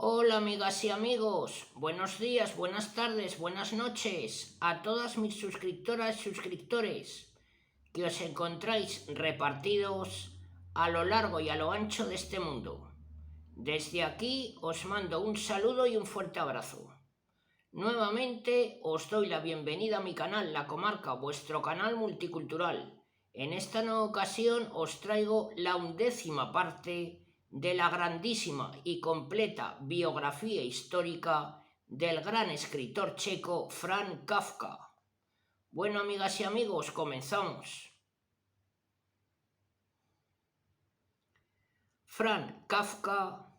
Hola amigas y amigos, buenos días, buenas tardes, buenas noches a todas mis suscriptoras y suscriptores que os encontráis repartidos a lo largo y a lo ancho de este mundo. Desde aquí os mando un saludo y un fuerte abrazo. Nuevamente os doy la bienvenida a mi canal La Comarca, vuestro canal multicultural. En esta nueva ocasión os traigo la 11ª parte de la grandísima y completa biografía histórica del gran escritor checo Franz Kafka. Bueno, amigas y amigos, comenzamos. Franz Kafka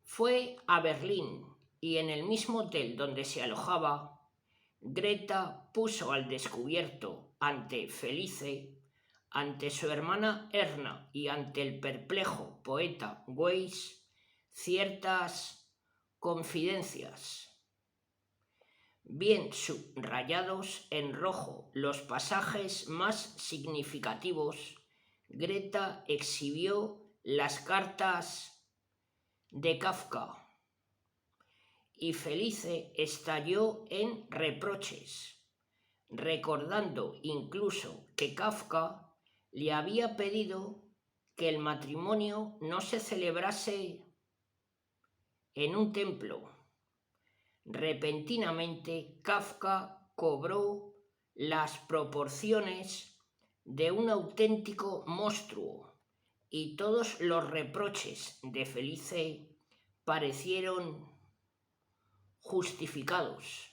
fue a Berlín y en el mismo hotel donde se alojaba, Greta puso al descubierto ante Felice, ante su hermana Erna y ante el perplejo poeta Weiss ciertas confidencias, bien subrayados en rojo los pasajes más significativos. Greta exhibió las cartas de Kafka y Felice estalló en reproches, recordando incluso que Kafka le había pedido que el matrimonio no se celebrase en un templo. Repentinamente, Kafka cobró las proporciones de un auténtico monstruo y todos los reproches de Felice parecieron justificados.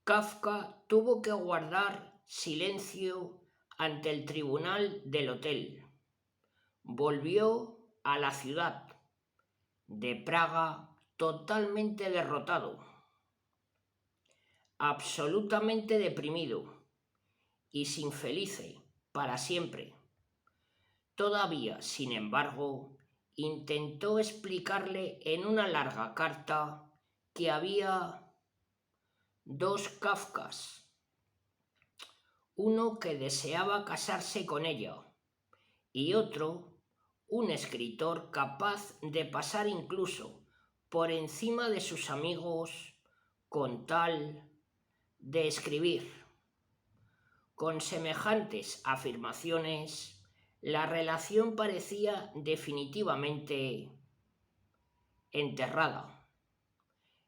Kafka tuvo que guardar silencio ante el tribunal del hotel. Volvió a la ciudad de Praga totalmente derrotado, absolutamente deprimido y sin Felice para siempre. Todavía, sin embargo, intentó explicarle en una larga carta que había dos Kafkas, uno que deseaba casarse con ella y otro, un escritor capaz de pasar incluso por encima de sus amigos con tal de escribir. Con semejantes afirmaciones, la relación parecía definitivamente enterrada.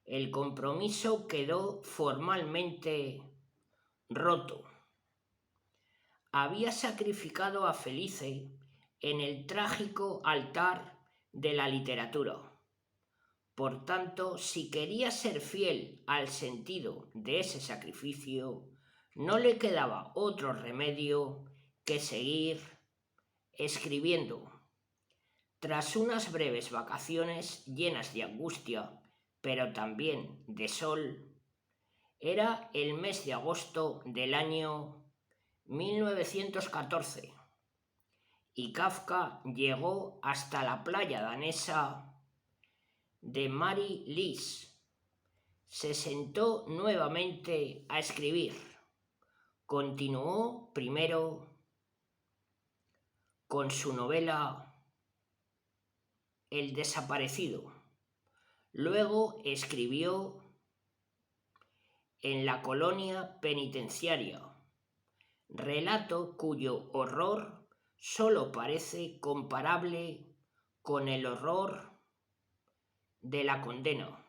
El compromiso quedó formalmente roto. Había sacrificado a Felice en el trágico altar de la literatura. Por tanto, si quería ser fiel al sentido de ese sacrificio, no le quedaba otro remedio que seguir escribiendo. Tras unas breves vacaciones llenas de angustia, pero también de sol, era el mes de agosto del año 1914 y Kafka llegó hasta la playa danesa de Mari-Lis. Se sentó nuevamente a escribir. Continuó primero con su novela El desaparecido. Luego escribió En la colonia penitenciaria, relato cuyo horror solo parece comparable con el horror de la condena.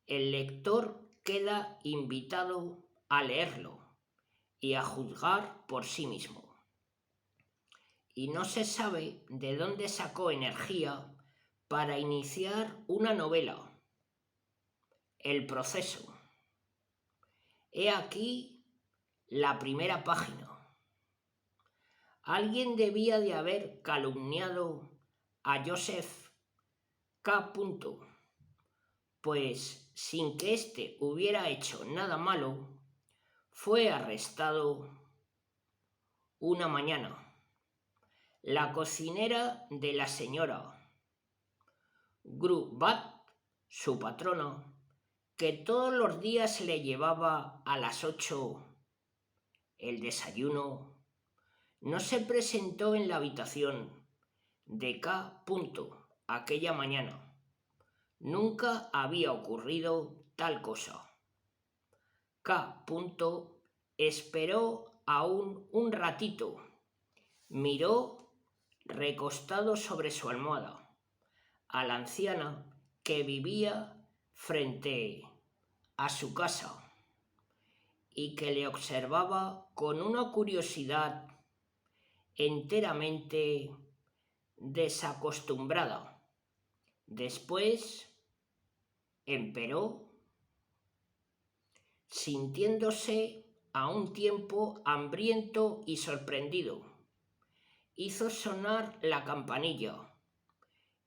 El lector queda invitado a leerlo y a juzgar por sí mismo. Y no se sabe de dónde sacó energía para iniciar una novela, El proceso. He aquí la primera página. Alguien debía de haber calumniado a Joseph K. Pues sin que éste hubiera hecho nada malo, fue arrestado una mañana. La cocinera de la señora Grubat, su patrona, que todos los días le llevaba a las 8 el desayuno, no se presentó en la habitación de K. aquella mañana. Nunca había ocurrido tal cosa. K. esperó aún un ratito. Miró, recostado sobre su almohada, a la anciana que vivía frente a su casa y que le observaba con una curiosidad enteramente desacostumbrada. Después, empero, sintiéndose a un tiempo hambriento y sorprendido, hizo sonar la campanilla.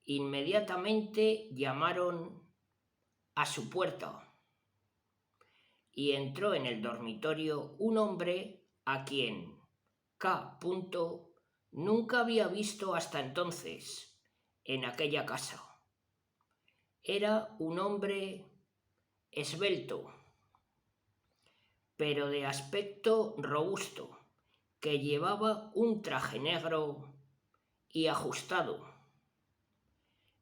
Inmediatamente llamaron a su puerta y entró en el dormitorio un hombre a quien K. nunca había visto hasta entonces en aquella casa. Era un hombre esbelto, pero de aspecto robusto, que llevaba un traje negro y ajustado,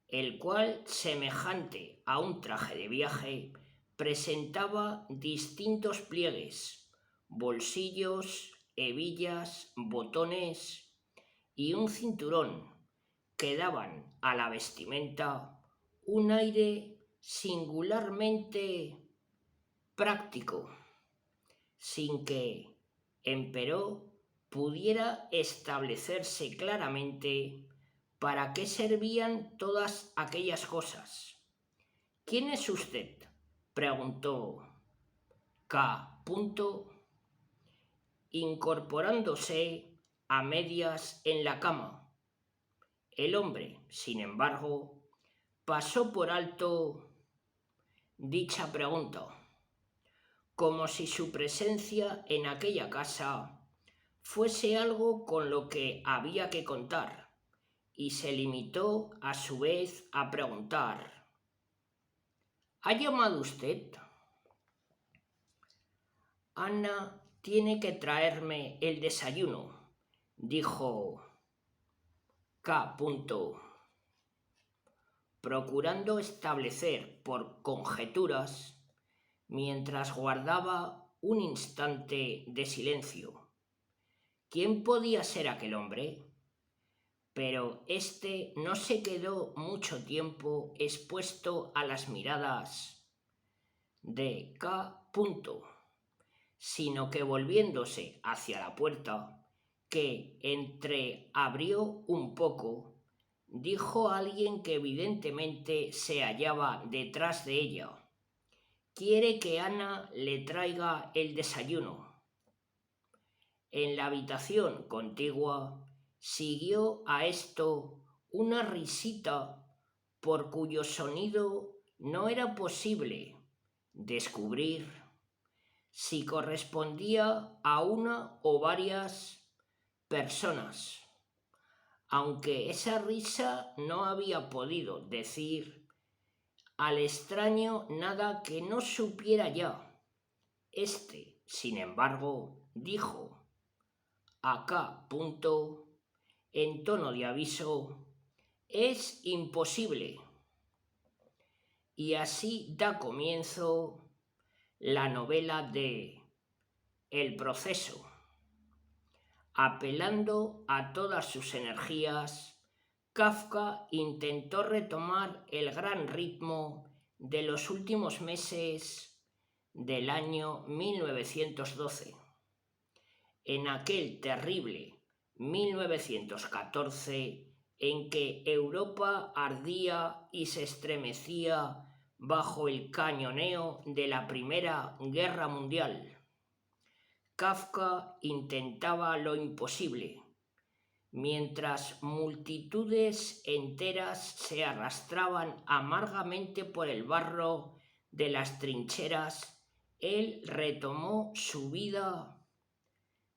el cual, semejante a un traje de viaje, presentaba distintos pliegues, bolsillos, hebillas, botones y un cinturón que daban a la vestimenta un aire singularmente práctico, sin que, empero, pudiera establecerse claramente para qué servían todas aquellas cosas. ¿Quién es usted?, preguntó K. incorporándose a medias en la cama. El hombre, sin embargo, pasó por alto dicha pregunta, como si su presencia en aquella casa fuese algo con lo que había que contar, y se limitó a su vez a preguntar: ¿ha llamado usted? Ana tiene que traerme el desayuno, dijo K. procurando establecer por conjeturas mientras guardaba un instante de silencio. ¿Quién podía ser aquel hombre? Pero éste no se quedó mucho tiempo expuesto a las miradas de K., sino que volviéndose hacia la puerta, que entreabrió un poco, dijo a alguien que evidentemente se hallaba detrás de ella: «¿Quiere que Ana le traiga el desayuno?». En la habitación contigua siguió a esto una risita por cuyo sonido no era posible descubrir si correspondía a una o varias personas, aunque esa risa no había podido decir al extraño nada que no supiera ya. Este, sin embargo, dijo a K. en tono de aviso: «Es imposible». Y así da comienzo la novela de El proceso. Apelando a todas sus energías, Kafka intentó retomar el gran ritmo de los últimos meses del año 1912. En aquel terrible 1914 en que Europa ardía y se estremecía bajo el cañoneo de la Primera Guerra Mundial. Kafka intentaba lo imposible. Mientras multitudes enteras se arrastraban amargamente por el barro de las trincheras, él retomó su vida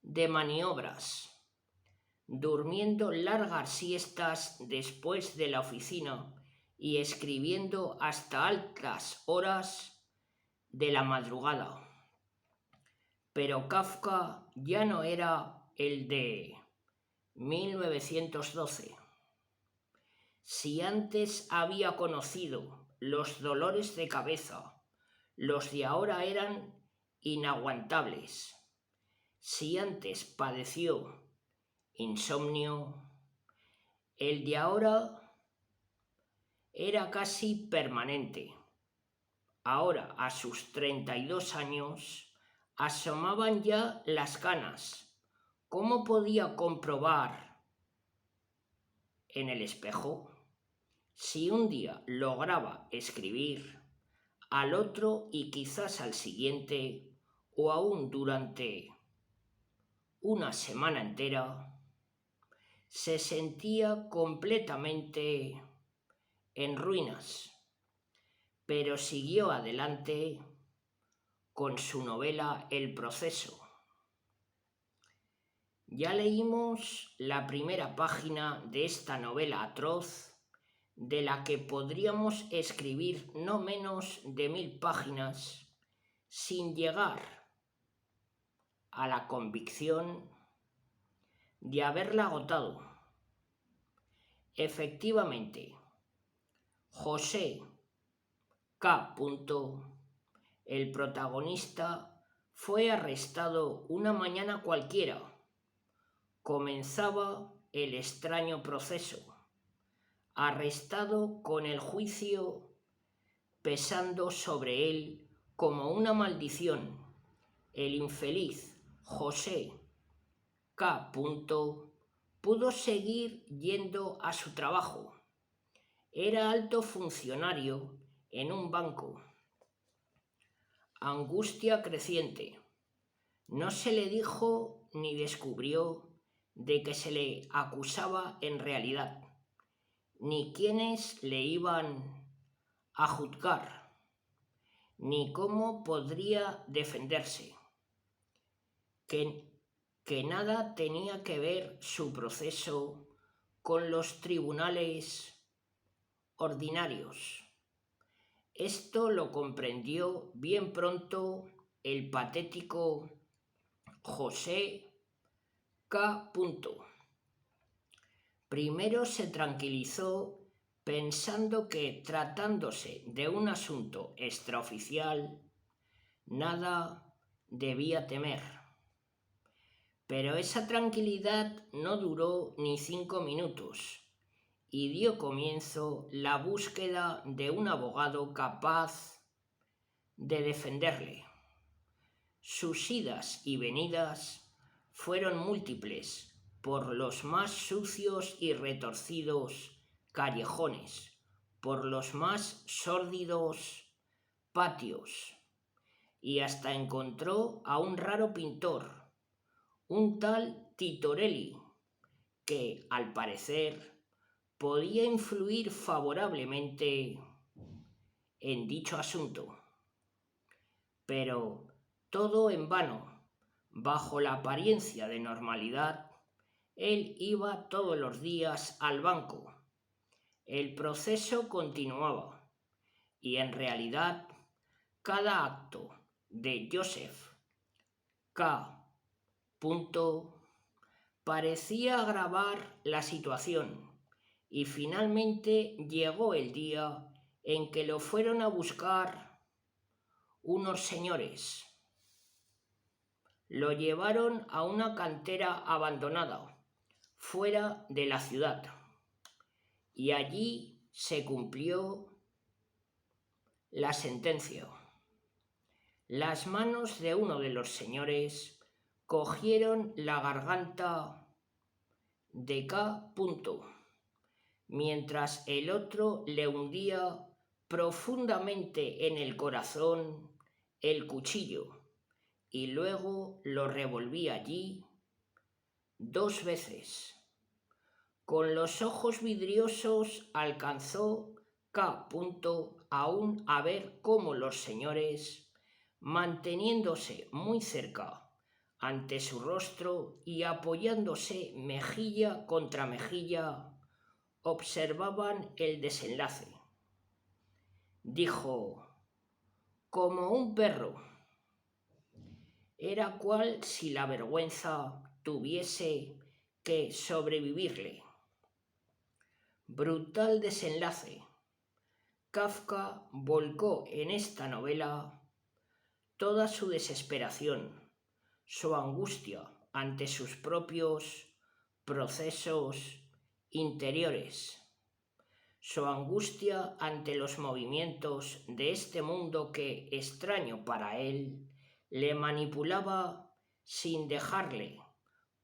de maniobras, durmiendo largas siestas después de la oficina y escribiendo hasta altas horas de la madrugada. Pero Kafka ya no era el de 1912. Si antes había conocido los dolores de cabeza, los de ahora eran inaguantables. Si antes padeció insomnio, el de ahora era casi permanente. Ahora, a sus 32 años, asomaban ya las canas. ¿Cómo podía comprobar en el espejo? Si un día lograba escribir, al otro y quizás al siguiente, o aún durante una semana entera, se sentía completamente en ruinas, pero siguió adelante con su novela El proceso. Ya leímos la primera página de esta novela atroz, de la que podríamos escribir no menos de 1000 páginas sin llegar a la convicción de haberla agotado. Efectivamente, José K. el protagonista, fue arrestado una mañana cualquiera. Comenzaba el extraño proceso. Arrestado con el juicio pesando sobre él como una maldición, el infeliz José K. pudo seguir yendo a su trabajo. Era alto funcionario en un banco. Angustia creciente. No se le dijo ni descubrió de que se le acusaba en realidad, ni quiénes le iban a juzgar, ni cómo podría defenderse. Que nada tenía que ver su proceso con los tribunales ordinarios. Esto lo comprendió bien pronto el patético José K. Primero se tranquilizó pensando que, tratándose de un asunto extraoficial, nada debía temer. Pero esa tranquilidad no duró ni 5 minutos y dio comienzo la búsqueda de un abogado capaz de defenderle. Sus idas y venidas fueron múltiples por los más sucios y retorcidos callejones, por los más sórdidos patios, y hasta encontró a un raro pintor, un tal Titorelli, que, al parecer, podía influir favorablemente en dicho asunto. Pero todo en vano. Bajo la apariencia de normalidad, él iba todos los días al banco. El proceso continuaba y en realidad cada acto de Joseph K. parecía agravar la situación y finalmente llegó el día en que lo fueron a buscar unos señores. Lo llevaron a una cantera abandonada, fuera de la ciudad, y allí se cumplió la sentencia. Las manos de uno de los señores cogieron la garganta de K. mientras el otro le hundía profundamente en el corazón el cuchillo y luego lo revolvía allí 2 veces. Con los ojos vidriosos alcanzó K. aún a ver cómo los señores, manteniéndose muy cerca ante su rostro y apoyándose mejilla contra mejilla, observaban el desenlace. Dijo, como un perro. Era cual si la vergüenza tuviese que sobrevivirle. Brutal desenlace. Kafka volcó en esta novela toda su desesperación, su angustia ante sus propios procesos interiores, su angustia ante los movimientos de este mundo que, extraño para él, le manipulaba sin dejarle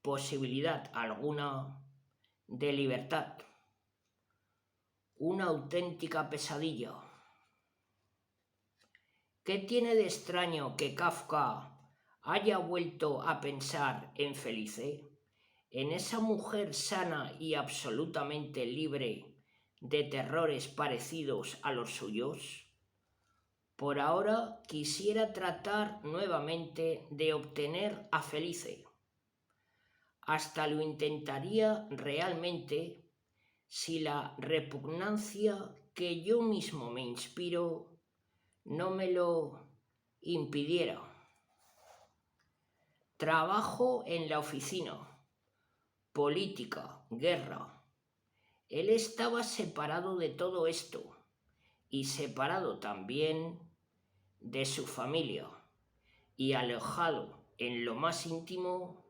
posibilidad alguna de libertad. Una auténtica pesadilla. ¿Qué tiene de extraño que Kafka haya vuelto a pensar en Felice, en esa mujer sana y absolutamente libre de terrores parecidos a los suyos? Por ahora quisiera tratar nuevamente de obtener a Felice. Hasta lo intentaría realmente si la repugnancia que yo mismo me inspiro no me lo impidiera. Trabajo en la oficina, política, guerra. Él estaba separado de todo esto y separado también de su familia y alejado en lo más íntimo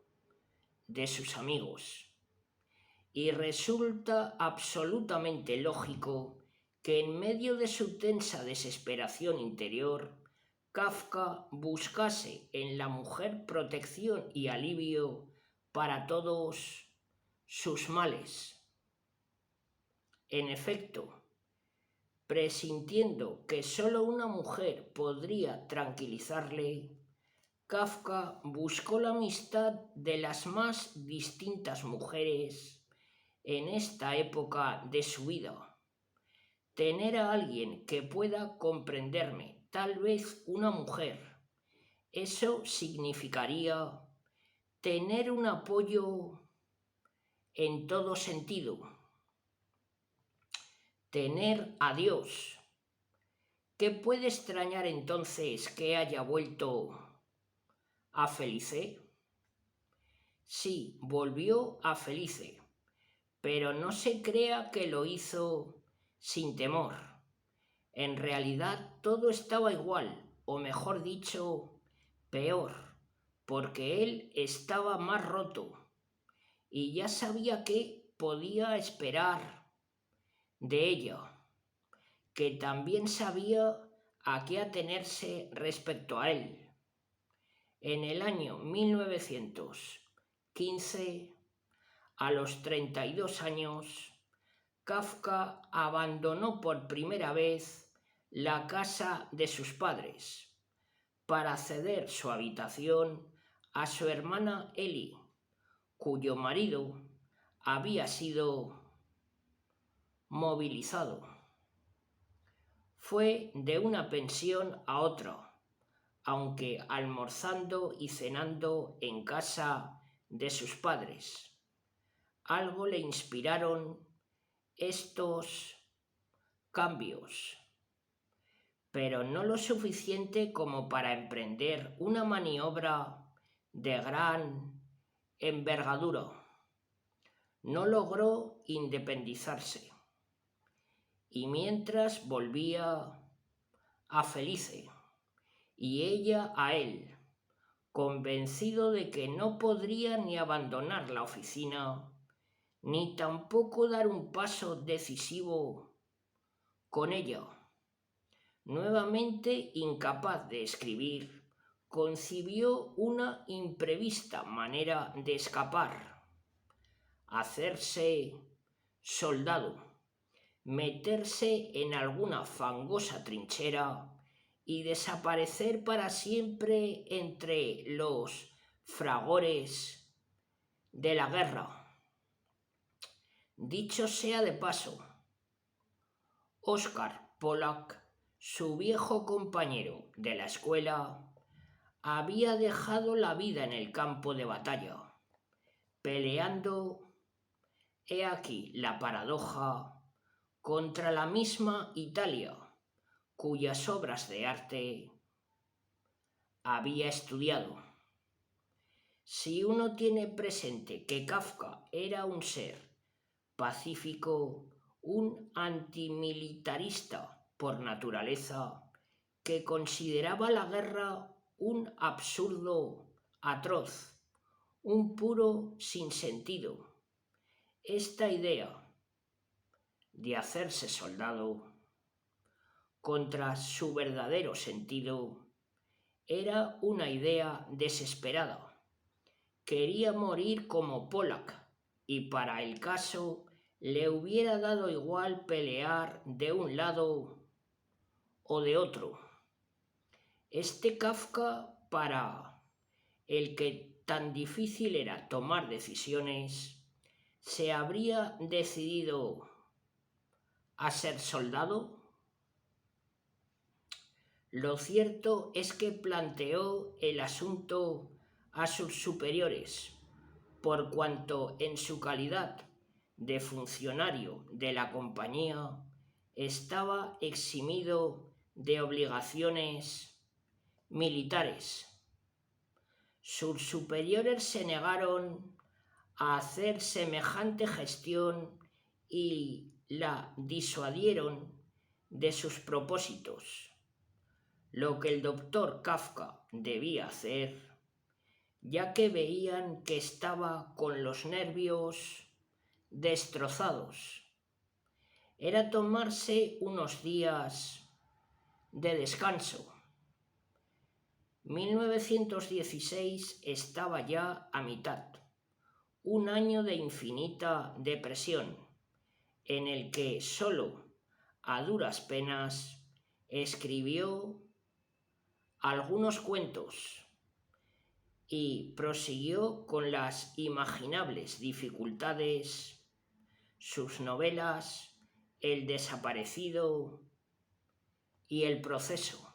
de sus amigos. Y resulta absolutamente lógico que en medio de su tensa desesperación interior, Kafka buscase en la mujer protección y alivio para todos sus males. En efecto, presintiendo que solo una mujer podría tranquilizarle, Kafka buscó la amistad de las más distintas mujeres en esta época de su vida. Tener a alguien que pueda comprenderme, tal vez una mujer, eso significaría tener un apoyo en todo sentido. Tener a Dios. ¿Qué puede extrañar entonces que haya vuelto a Felice? Sí, volvió a Felice, pero no se crea que lo hizo sin temor. En realidad todo estaba igual, o mejor dicho, peor, porque él estaba más roto y ya sabía qué podía esperar de ella, que también sabía a qué atenerse respecto a él. En el año 1915, a los 32 años, Kafka abandonó por primera vez la casa de sus padres para ceder su habitación a su hermana Ellie, cuyo marido había sido movilizado. Fue de una pensión a otra, aunque almorzando y cenando en casa de sus padres. Algo le inspiraron estos cambios, pero no lo suficiente como para emprender una maniobra de gran envergadura. No logró independizarse y mientras volvía a Felice y ella a él, convencido de que no podría ni abandonar la oficina ni tampoco dar un paso decisivo con ella. Nuevamente incapaz de escribir, concibió una imprevista manera de escapar: hacerse soldado, meterse en alguna fangosa trinchera y desaparecer para siempre entre los fragores de la guerra. Dicho sea de paso, Oscar Polak, su viejo compañero de la escuela, había dejado la vida en el campo de batalla, peleando, he aquí la paradoja, contra la misma Italia, cuyas obras de arte había estudiado. Si uno tiene presente que Kafka era un ser pacífico, un antimilitarista por naturaleza, que consideraba la guerra un absurdo atroz, un puro sinsentido. Esta idea de hacerse soldado, contra su verdadero sentido, era una idea desesperada. Quería morir como Pollack, y para el caso le hubiera dado igual pelear de un lado o de otro. Este Kafka, para el que tan difícil era tomar decisiones, ¿se habría decidido a ser soldado? Lo cierto es que planteó el asunto a sus superiores, por cuanto en su calidad de funcionario de la compañía estaba eximido de obligaciones militares. Sus superiores se negaron a hacer semejante gestión y la disuadieron de sus propósitos. Lo que el doctor Kafka debía hacer, ya que veían que estaba con los nervios destrozados, era tomarse unos días de descanso. 1916 estaba ya a mitad, un año de infinita depresión, en el que solo a duras penas escribió algunos cuentos y prosiguió con las imaginables dificultades sus novelas El desaparecido y El proceso.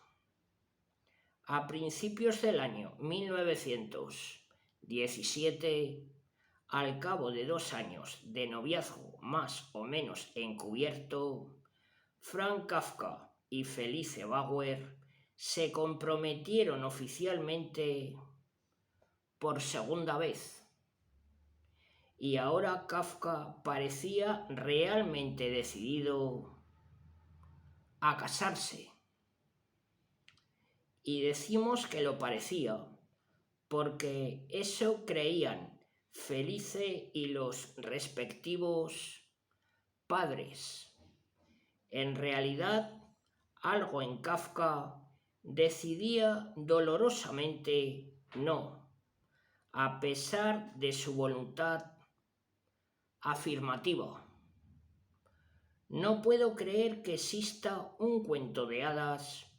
A principios del año 1917, al cabo de 2 años de noviazgo más o menos encubierto, Franz Kafka y Felice Bauer se comprometieron oficialmente por segunda vez. Y ahora Kafka parecía realmente decidido a casarse. Y decimos que lo parecía, porque eso creían Felice y los respectivos padres. En realidad, algo en Kafka decidía dolorosamente no, a pesar de su voluntad afirmativa. No puedo creer que exista un cuento de hadas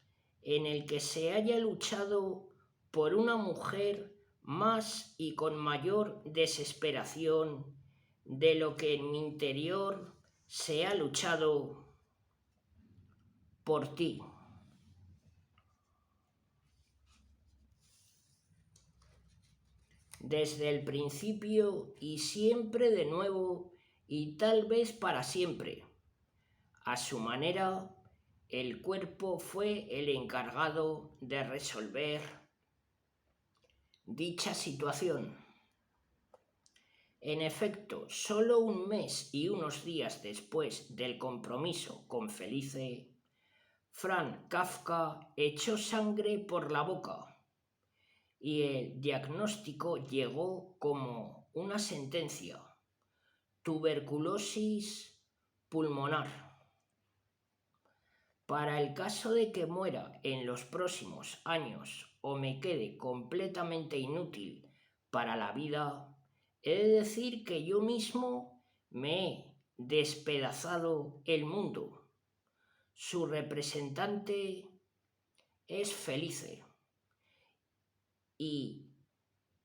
en el que se haya luchado por una mujer más y con mayor desesperación de lo que en mi interior se ha luchado por ti. Desde el principio y siempre de nuevo y tal vez para siempre. A su manera, el cuerpo fue el encargado de resolver dicha situación. En efecto, solo un mes y unos días después del compromiso con Felice, Franz Kafka echó sangre por la boca y el diagnóstico llegó como una sentencia: tuberculosis pulmonar. Para el caso de que muera en los próximos años o me quede completamente inútil para la vida, he de decir que yo mismo me he despedazado el mundo. Su representante es Felice y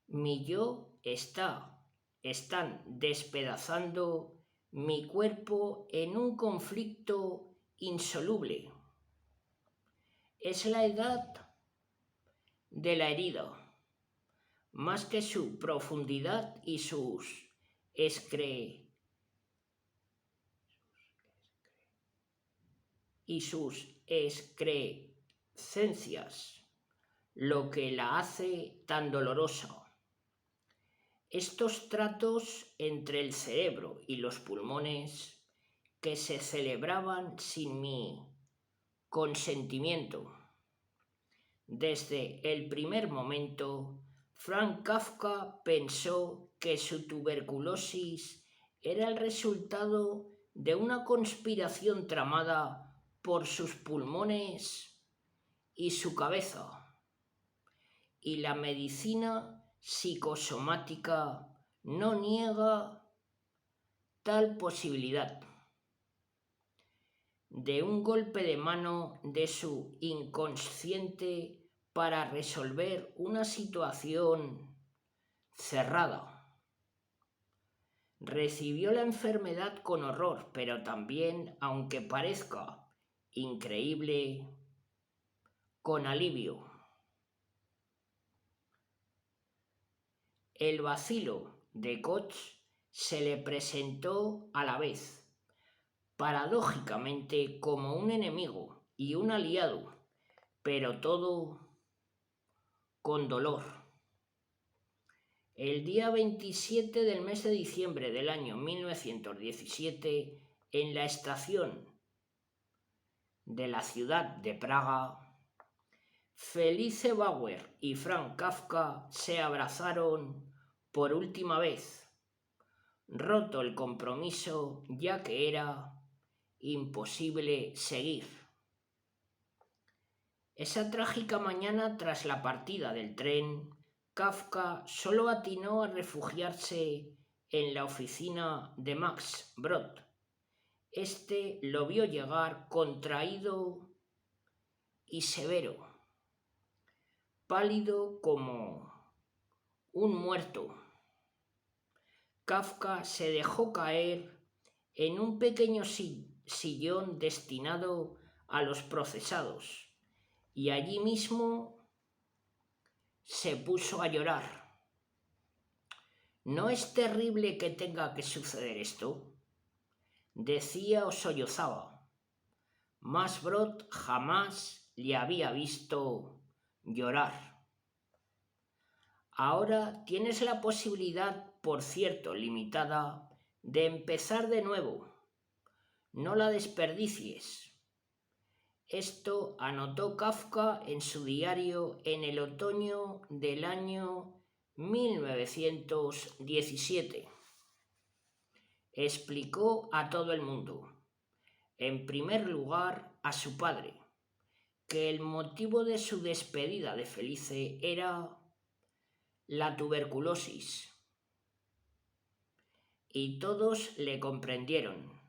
mi yo están despedazando mi cuerpo en un conflicto insoluble. Es la edad de la herida, más que su profundidad y sus excrescencias, lo que la hace tan dolorosa. Estos tratos entre el cerebro y los pulmones que se celebraban sin mi con sentimiento. Desde el primer momento, Franz Kafka pensó que su tuberculosis era el resultado de una conspiración tramada por sus pulmones y su cabeza, y la medicina psicosomática no niega tal posibilidad. De un golpe de mano de su inconsciente para resolver una situación cerrada. Recibió la enfermedad con horror, pero también, aunque parezca increíble, con alivio. El bacilo de Koch se le presentó a la vez, paradójicamente, como un enemigo y un aliado, pero todo con dolor. El día 27 del mes de diciembre del año 1917, en la estación de la ciudad de Praga, Felice Bauer y Franz Kafka se abrazaron por última vez, roto el compromiso ya que era imposible seguir. Esa trágica mañana, tras la partida del tren, Kafka solo atinó a refugiarse en la oficina de Max Brod. Este lo vio llegar contraído y severo, pálido como un muerto. Kafka se dejó caer en un pequeño sillón destinado a los procesados y allí mismo se puso a llorar. ¿No es terrible que tenga que suceder esto?, decía o sollozaba. Max Brod jamás le había visto llorar. Ahora tienes la posibilidad, por cierto limitada, de empezar de nuevo. No la desperdicies. Esto anotó Kafka en su diario en el otoño del año 1917. Explicó a todo el mundo, en primer lugar a su padre, que el motivo de su despedida de Felice era la tuberculosis. Y todos le comprendieron.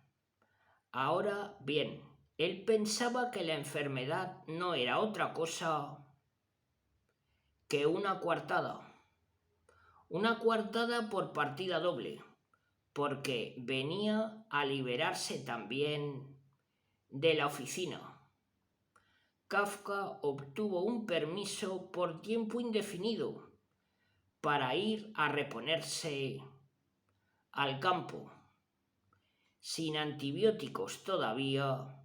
Ahora bien, él pensaba que la enfermedad no era otra cosa que una coartada por partida doble, porque venía a liberarse también de la oficina. Kafka obtuvo un permiso por tiempo indefinido para ir a reponerse al campo. Sin antibióticos todavía,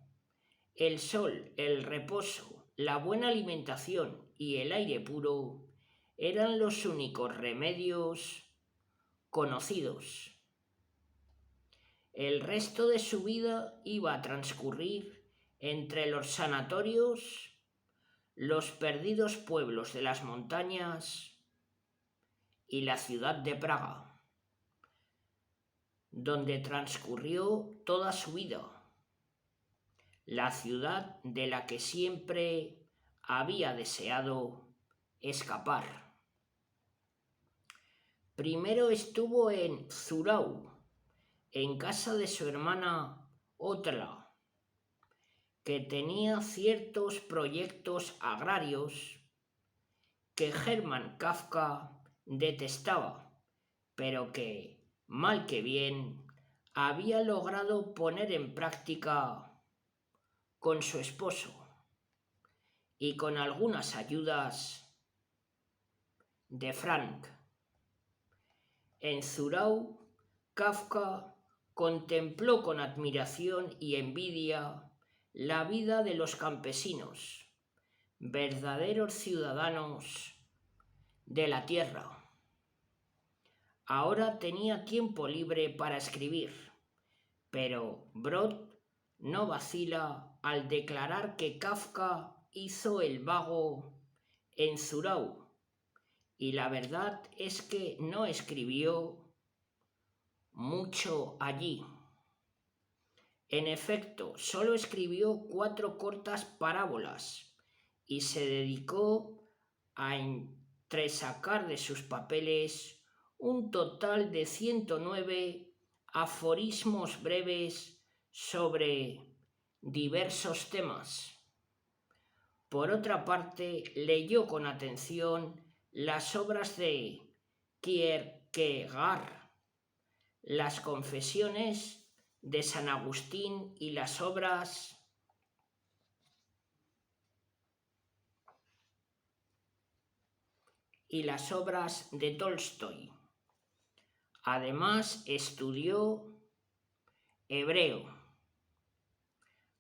el sol, el reposo, la buena alimentación y el aire puro eran los únicos remedios conocidos. El resto de su vida iba a transcurrir entre los sanatorios, los perdidos pueblos de las montañas y la ciudad de Praga, donde transcurrió toda su vida, la ciudad de la que siempre había deseado escapar. Primero estuvo en Zurau, en casa de su hermana Otla, que tenía ciertos proyectos agrarios que Hermann Kafka detestaba, pero que, mal que bien, había logrado poner en práctica con su esposo y con algunas ayudas de Frank. En Zurau, Kafka contempló con admiración y envidia la vida de los campesinos, verdaderos ciudadanos de la tierra. Ahora tenía tiempo libre para escribir, pero Brod no vacila al declarar que Kafka hizo el vago en Zurau, y la verdad es que no escribió mucho allí. En efecto, solo escribió 4 cortas parábolas y se dedicó a entresacar de sus papeles un total de 109 aforismos breves sobre diversos temas. Por otra parte, leyó con atención las obras de Kierkegaard, las Confesiones de San Agustín y las obras de Tolstoy. Además, estudió hebreo.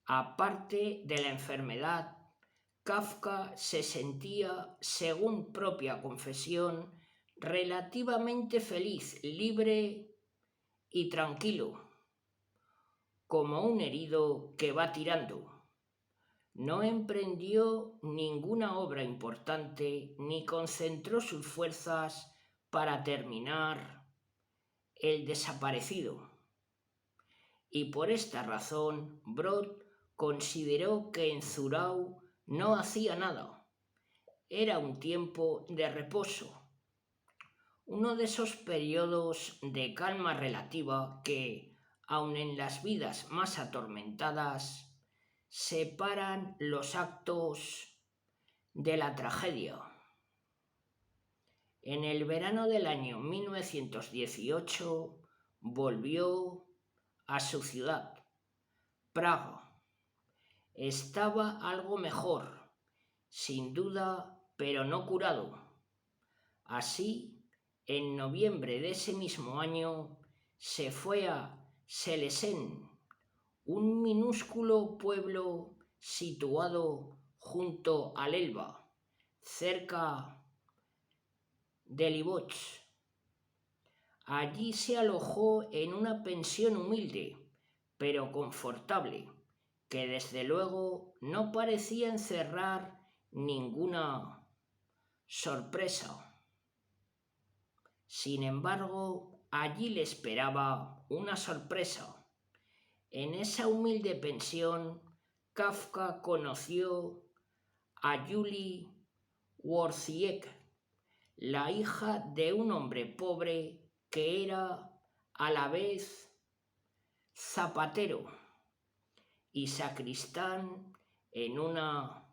Aparte de la enfermedad, Kafka se sentía, según propia confesión, relativamente feliz, libre y tranquilo, como un herido que va tirando. No emprendió ninguna obra importante ni concentró sus fuerzas para terminar El desaparecido. Y por esta razón, Brod consideró que en Zurau no hacía nada. Era un tiempo de reposo, uno de esos periodos de calma relativa que, aun en las vidas más atormentadas, separan los actos de la tragedia. En el verano del año 1918 volvió a su ciudad, Praga. Estaba algo mejor, sin duda, pero no curado. Así, en noviembre de ese mismo año, se fue a Selesen, un minúsculo pueblo situado junto al Elba, cerca de Liboch. Allí se alojó en una pensión humilde, pero confortable, que desde luego no parecía encerrar ninguna sorpresa. Sin embargo, allí le esperaba una sorpresa. En esa humilde pensión, Kafka conoció a Julie Wojciech, la hija de un hombre pobre que era a la vez zapatero y sacristán en una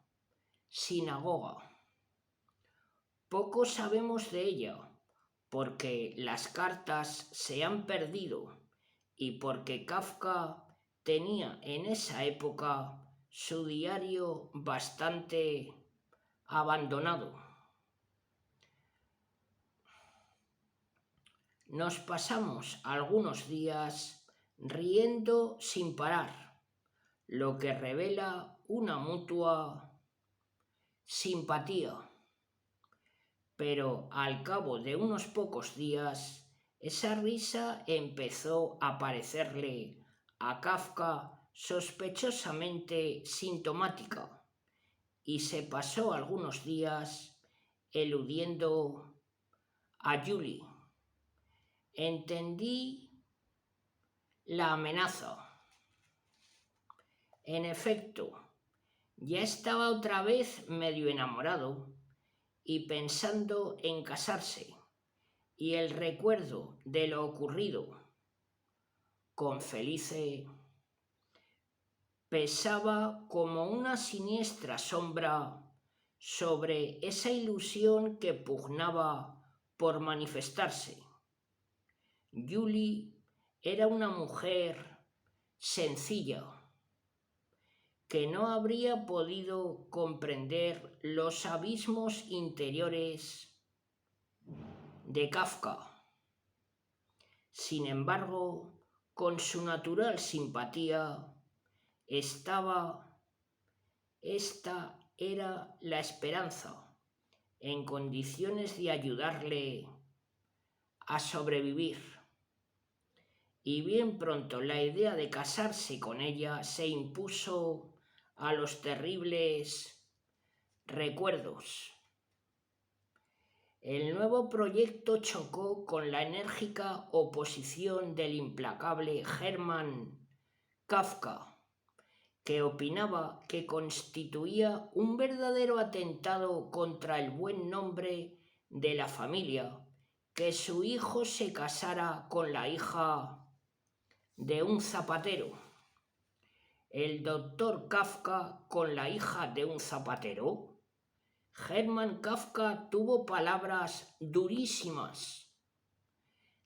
sinagoga. Poco sabemos de ella, porque las cartas se han perdido y porque Kafka tenía en esa época su diario bastante abandonado. Nos pasamos algunos días riendo sin parar, lo que revela una mutua simpatía. Pero al cabo de unos pocos días, esa risa empezó a parecerle a Kafka sospechosamente sintomática y se pasó algunos días eludiendo a Julie. Entendí la amenaza. En efecto, ya estaba otra vez medio enamorado y pensando en casarse, y el recuerdo de lo ocurrido con Felice pesaba como una siniestra sombra sobre esa ilusión que pugnaba por manifestarse. Julie era una mujer sencilla, que no habría podido comprender los abismos interiores de Kafka. Sin embargo, con su natural simpatía, esta era la esperanza, en condiciones de ayudarle a sobrevivir. y bien pronto la idea de casarse con ella se impuso a los terribles recuerdos. El nuevo proyecto chocó con la enérgica oposición del implacable Hermann Kafka, que opinaba que constituía un verdadero atentado contra el buen nombre de la familia que su hijo se casara con la hija de un zapatero. El doctor Kafka con la hija de un zapatero. Hermann Kafka tuvo palabras durísimas.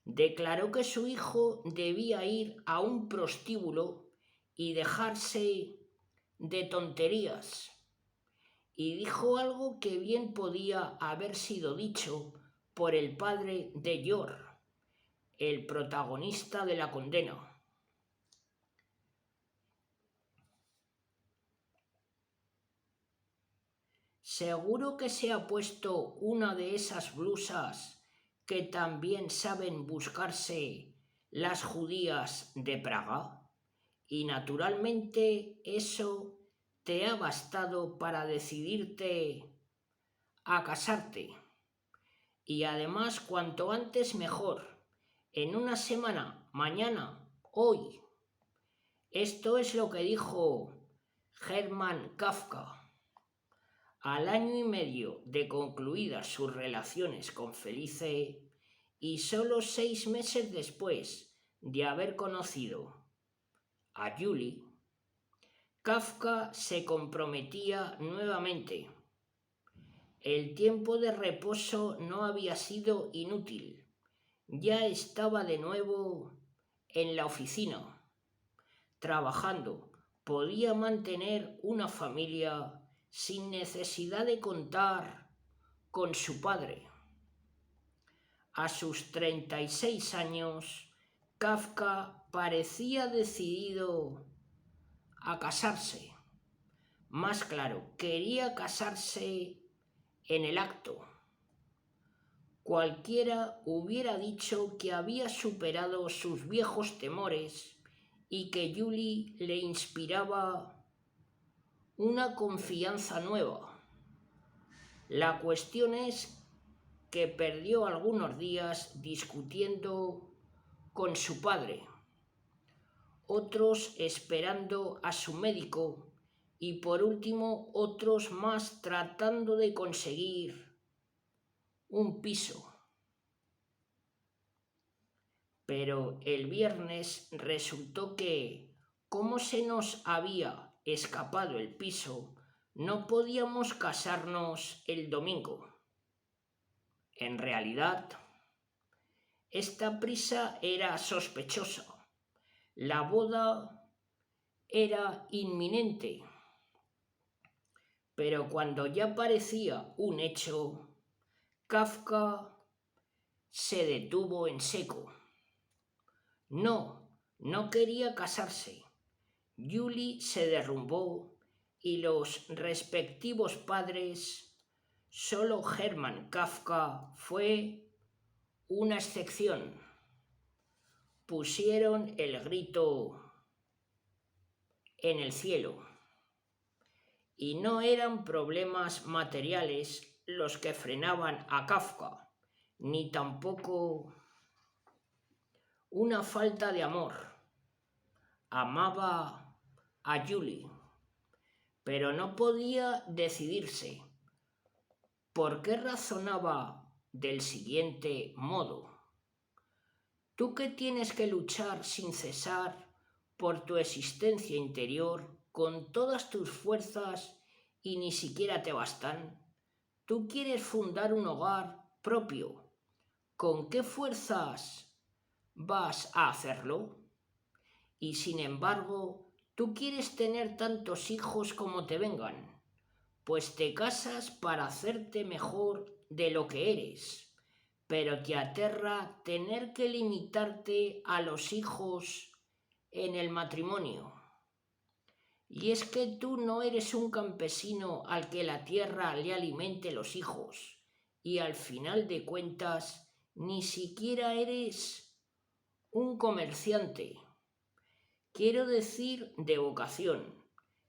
Declaró que su hijo debía ir a un prostíbulo y dejarse de tonterías. Y dijo algo que bien podía haber sido dicho por el padre de George, el protagonista de la condena. ¿Seguro que se ha puesto una de esas blusas que también saben buscarse las judías de Praga? Y naturalmente eso te ha bastado para decidirte a casarte. Y además cuanto antes mejor, en una semana, mañana, hoy. Esto es lo que dijo Hermann Kafka. Al año y medio de concluidas sus relaciones con Felice y solo 6 meses después de haber conocido a Julie, Kafka se comprometía nuevamente. El tiempo de reposo no había sido inútil. Ya estaba de nuevo en la oficina, trabajando. Podía mantener una familia sin necesidad de contar con su padre. A sus 36 años, Kafka parecía decidido a casarse. Más claro, quería casarse en el acto. Cualquiera hubiera dicho que había superado sus viejos temores y que Julie le inspiraba una confianza nueva. La cuestión es que perdió algunos días discutiendo con su padre, otros esperando a su médico y por último otros más tratando de conseguir un piso. Pero el viernes resultó que, como se nos había escapado el piso, no podíamos casarnos el domingo. En realidad, esta prisa era sospechosa. La boda era inminente. Pero cuando ya parecía un hecho, Kafka se detuvo en seco. No quería casarse. Julie se derrumbó y los respectivos padres, solo Hermann Kafka fue una excepción. Pusieron el grito en el cielo. Y no eran problemas materiales los que frenaban a Kafka, ni tampoco una falta de amor. Amaba a Julie, pero no podía decidirse. ¿Por qué razonaba del siguiente modo? Tú que tienes que luchar sin cesar por tu existencia interior con todas tus fuerzas y ni siquiera te bastan. Tú quieres fundar un hogar propio. ¿Con qué fuerzas vas a hacerlo? Y sin embargo, tú quieres tener tantos hijos como te vengan, pues te casas para hacerte mejor de lo que eres, pero te aterra tener que limitarte a los hijos en el matrimonio. Y es que tú no eres un campesino al que la tierra le alimente los hijos, y al final de cuentas ni siquiera eres un comerciante, quiero decir de vocación,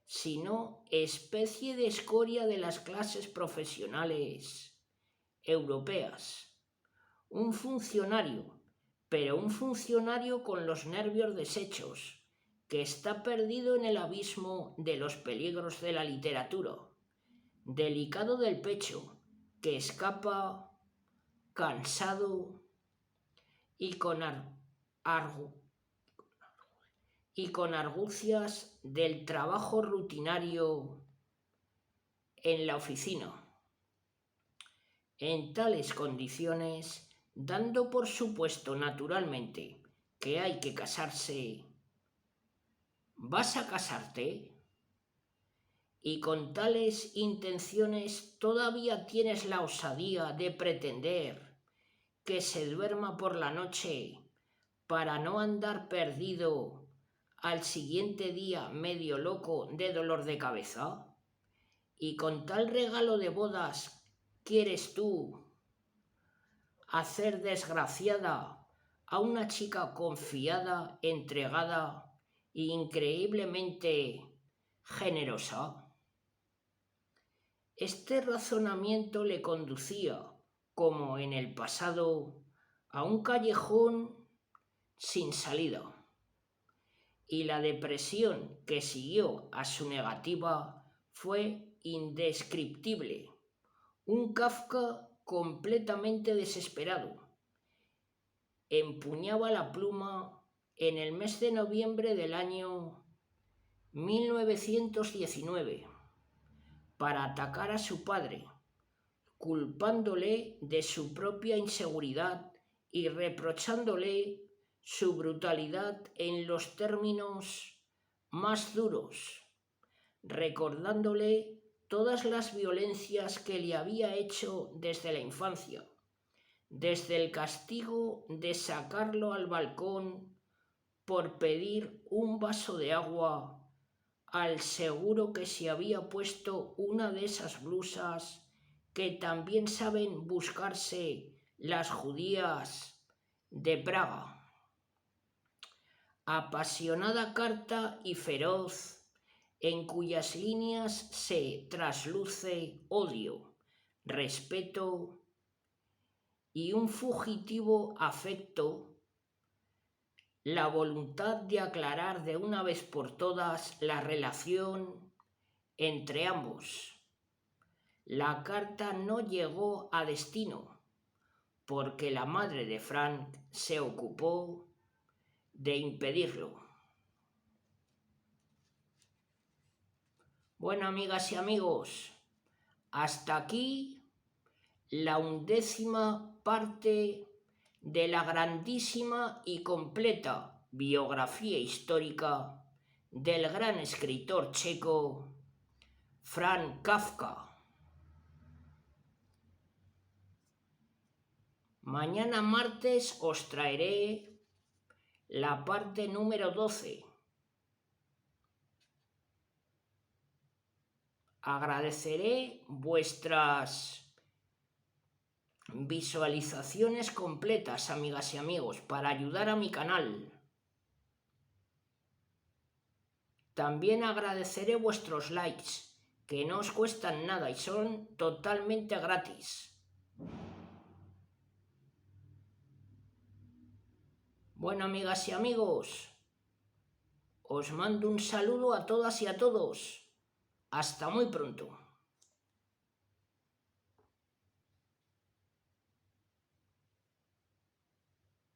sino especie de escoria de las clases profesionales europeas. Un funcionario, pero un funcionario con los nervios deshechos, que está perdido en el abismo de los peligros de la literatura, delicado del pecho, que escapa cansado y con argucias del trabajo rutinario en la oficina. En tales condiciones, dando por supuesto naturalmente que hay que casarse, ¿vas a casarte? Y con tales intenciones todavía tienes la osadía de pretender que se duerma por la noche para no andar perdido al siguiente día medio loco de dolor de cabeza. Y con tal regalo de bodas quieres tú hacer desgraciada a una chica confiada, entregada e increíblemente generosa. Este razonamiento le conducía, como en el pasado, a un callejón sin salida, y la depresión que siguió a su negativa fue indescriptible. Un Kafka completamente desesperado. Empuñaba la pluma en el mes de noviembre del año 1919 para atacar a su padre, culpándole de su propia inseguridad y reprochándole su brutalidad en los términos más duros, recordándole todas las violencias que le había hecho desde la infancia, desde el castigo de sacarlo al balcón por pedir un vaso de agua, al seguro que se había puesto una de esas blusas que también saben buscarse las judías de Praga. Apasionada carta y feroz, en cuyas líneas se trasluce odio, respeto y un fugitivo afecto, la voluntad de aclarar de una vez por todas la relación entre ambos. La carta no llegó a destino, porque la madre de Frank se ocupó de impedirlo. Bueno, amigas y amigos, hasta aquí la 11ª parte de la grandísima y completa biografía histórica del gran escritor checo Franz Kafka. Mañana martes os traeré la parte número 12. Agradeceré vuestras visualizaciones completas, amigas y amigos, para ayudar a mi canal. También agradeceré vuestros likes, que no os cuestan nada y son totalmente gratis. Bueno, amigas y amigos, os mando un saludo a todas y a todos. Hasta muy pronto.